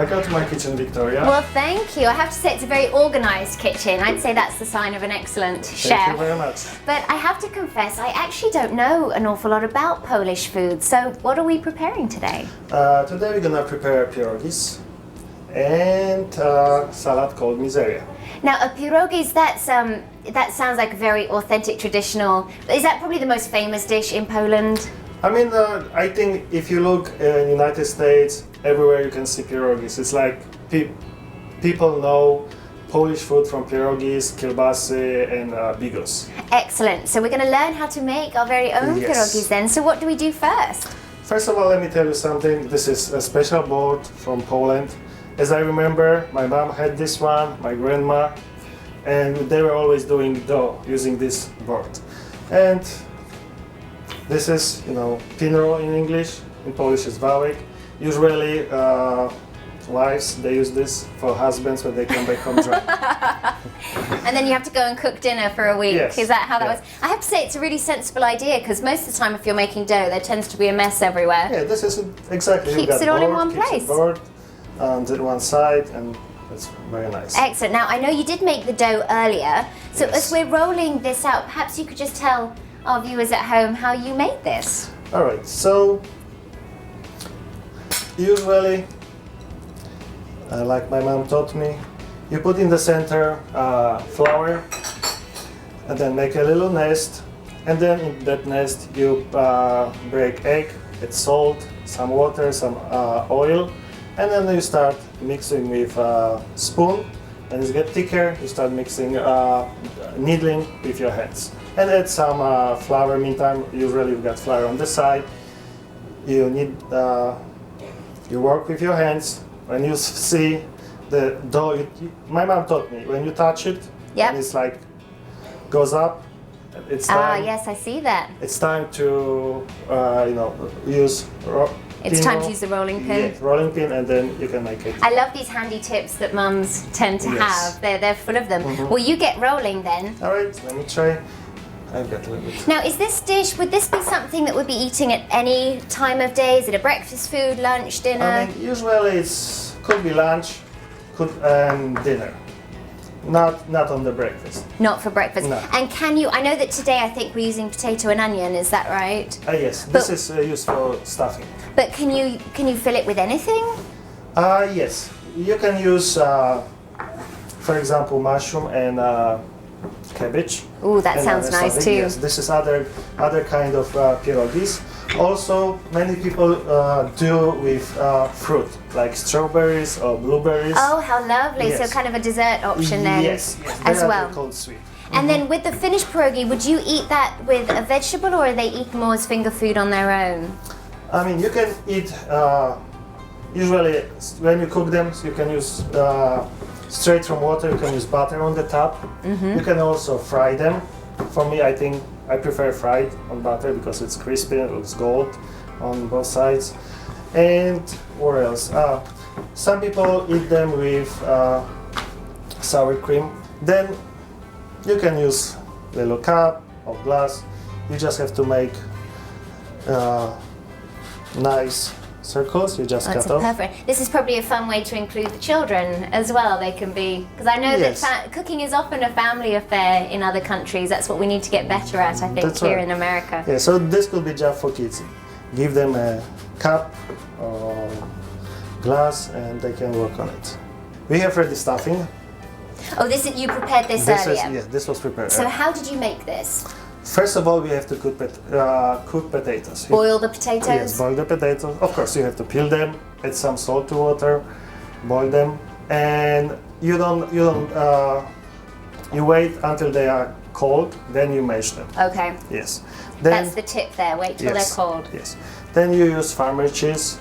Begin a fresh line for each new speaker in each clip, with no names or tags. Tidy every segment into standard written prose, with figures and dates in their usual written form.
Welcome to my kitchen, Victoria.
Well, thank you. I have to say it's a very organized kitchen. I'd say that's the sign of an excellent chef.
Thank you very much.
But I have to confess, I actually don't know an awful lot about Polish food. So what are we preparing today?
Today we're gonna prepare pierogis and salad called miseria.
Now, a pierogis, that sounds like a very authentic, traditional. Is that probably the most famous dish in Poland?
I mean, I think if you look in the United States, everywhere you can see pierogis. It's like people know Polish food from pierogis, kielbasy, and bigos.
Excellent. So we're going to learn how to make our very own pierogis then. So what do we do first?
First of all, let me tell you something. This is a special board from Poland. As I remember, my mom had this one, my grandma, and they were always doing dough using this board. And this is, pinro in English, in Polish it's wałek. Usually wives, they use this for husbands when they come back home drunk.
And then you have to go and cook dinner for a week.
Yes.
Is that how that was? I have to say it's a really sensible idea because most of the time if you're making dough there tends to be a mess everywhere.
Yeah, this is exactly.
Keeps it all in one place.
Board on one side, and it's very nice.
Excellent. Now I know you did make the dough earlier, so
Yes.
as we're rolling this out, perhaps you could just tell our viewers at home how you made this.
All right, so usually, like my mom taught me, you put in the center flour and then make a little nest, and then in that nest you break egg, add salt, some water, some oil, and then you start mixing with spoon. And it gets thicker, you start mixing, needling with your hands. And add some flour. Meantime, usually you've got flour on the side. You need, you work with your hands. When you see the dough, my mom taught me, when you touch it,
Yep.
and it's like, goes up, it's time.
Yes, I see that.
It's time to, use
It's time to use the rolling pin.
Yeah, rolling pin, and then you can make it.
I love these handy tips that mums tend to
Yes.
have. They're full of them. Well, you get rolling then.
All right, let me try. I've got a little bit.
Now, is this dish, would this be something that we'd be eating at any time of day? Is it a breakfast food, lunch, dinner?
I mean, usually could be lunch, and dinner. Not on the breakfast.
Not for breakfast.
No.
And I know that today I think we're using potato and onion, is that right?
Yes, this is used for stuffing.
But can you fill it with anything?
Yes, you can use, for example, mushroom and cabbage.
Ooh, that
and
sounds
other
nice
stuffing.
too.
Yes, this is other kind of pierogis. Also, many people do with fruit, like strawberries or blueberries.
Oh, how lovely.
Yes.
So kind of a dessert option then
Yes,
as
they are
well.
called sweet.
And then with the finished pierogi, would you eat that with a vegetable or are they eat more as finger food on their own?
I mean, you can eat, usually when you cook them, you can use straight from water, you can use butter on the top. You can also fry them. For me, I think I prefer fried on butter because it's crispy, it looks gold on both sides. And what else? Some people eat them with sour cream. Then you can use little cup or glass. You just have to make nice circles. You just
That's
cut off.
perfect. This is probably a fun way to include the children as well. They can be, because I know
Yes.
that cooking is often a family affair in other countries. That's what we need to get better at, I think,
That's
here
right.
in America.
Yeah, so this could be just for kids. Give them a cup or glass and they can work on it. We have ready stuffing.
Oh, you prepared this earlier.
This was prepared.
So how did you make this?
First of all, we have to cook potatoes.
Boil the potatoes?
Yes, boil the potatoes. Of course, you have to peel them, add some salt to water, boil them, and you wait until they are cold, then you mash them.
Okay.
Yes. Then,
That's the tip there. Wait till they're cold.
Yes. Then you use farmer cheese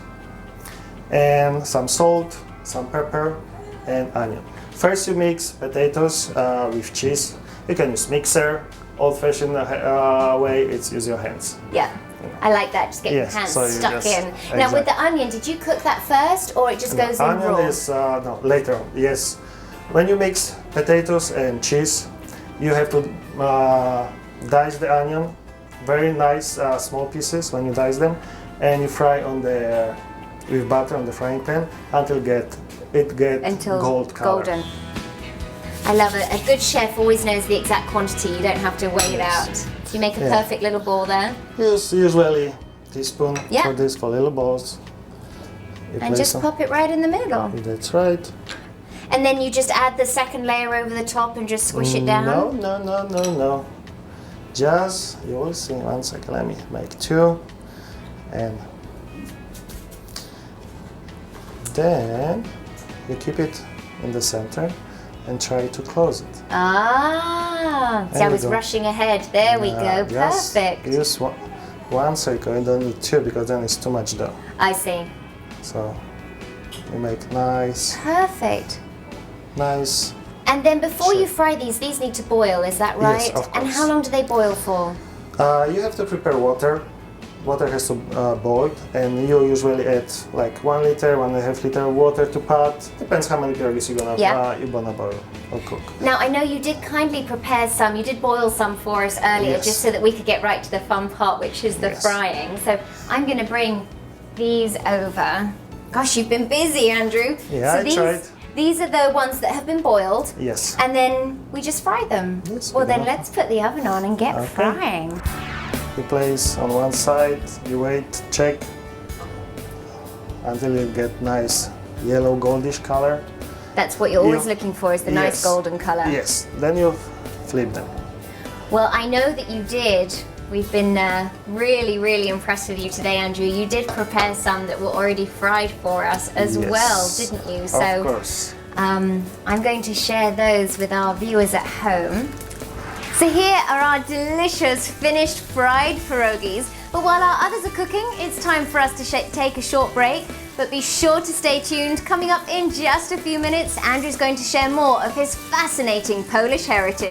and some salt, some pepper, and onion. First, you mix potatoes with cheese. You can use mixer. Old-fashioned way, it's use your hands.
Yeah, I like that. Just get your
Yes,
hands
so you
stuck
just-
in. Now, with the onion, did you cook that first, or it just goes in
Onion
raw?
is no, later on. Yes, when you mix potatoes and cheese, you have to dice the onion, very nice small pieces when you dice them, and you fry on the with butter on the frying pan until it gets gold color.
Golden. I love it. A good chef always knows the exact quantity. You don't have to weigh it out. So you make a perfect little ball there.
Use usually teaspoon
Yeah.
for this, for little balls.
And just pop it right in the middle.
That's right.
And then you just add the second layer over the top and just squish it down?
No. Just, you will see, 1 second, let me make 2. And then you keep it in the center and try to close it.
Ah, so I was rushing ahead. There we go, perfect.
Use one circle, you don't need 2 because then it's too much dough.
I see.
So you make nice.
Perfect.
Nice.
And then before you fry these need to boil, is that right?
Yes, of course.
And how long do they boil for?
You have to prepare water. Water has to boil, and you usually add like 1 liter, 1.5 liter of water to pot. Depends how many pierogies you're gonna boil or cook.
Now I know you did kindly prepare some. You did boil some for us earlier, just so that we could get right to the fun part, which is the frying. So I'm gonna bring these over. Gosh, you've been busy, Andrew.
Yeah,
so
I tried.
These are the ones that have been boiled.
Yes.
And then we just fry them.
Yes,
well, then let's put the oven on and get frying.
You place on one side, you wait, check until you get nice yellow goldish color.
That's what you're always looking for, is the nice golden color.
Yes, then you flip them.
Well, I know that you did. We've been really impressed with you today, Andrew. You did prepare some that were already fried for us as well, didn't you? So,
of course.
I'm going to share those with our viewers at home. So here are our delicious finished fried pierogies. But while our others are cooking, it's time for us to take a short break. But be sure to stay tuned. Coming up in just a few minutes, Andrew's going to share more of his fascinating Polish heritage.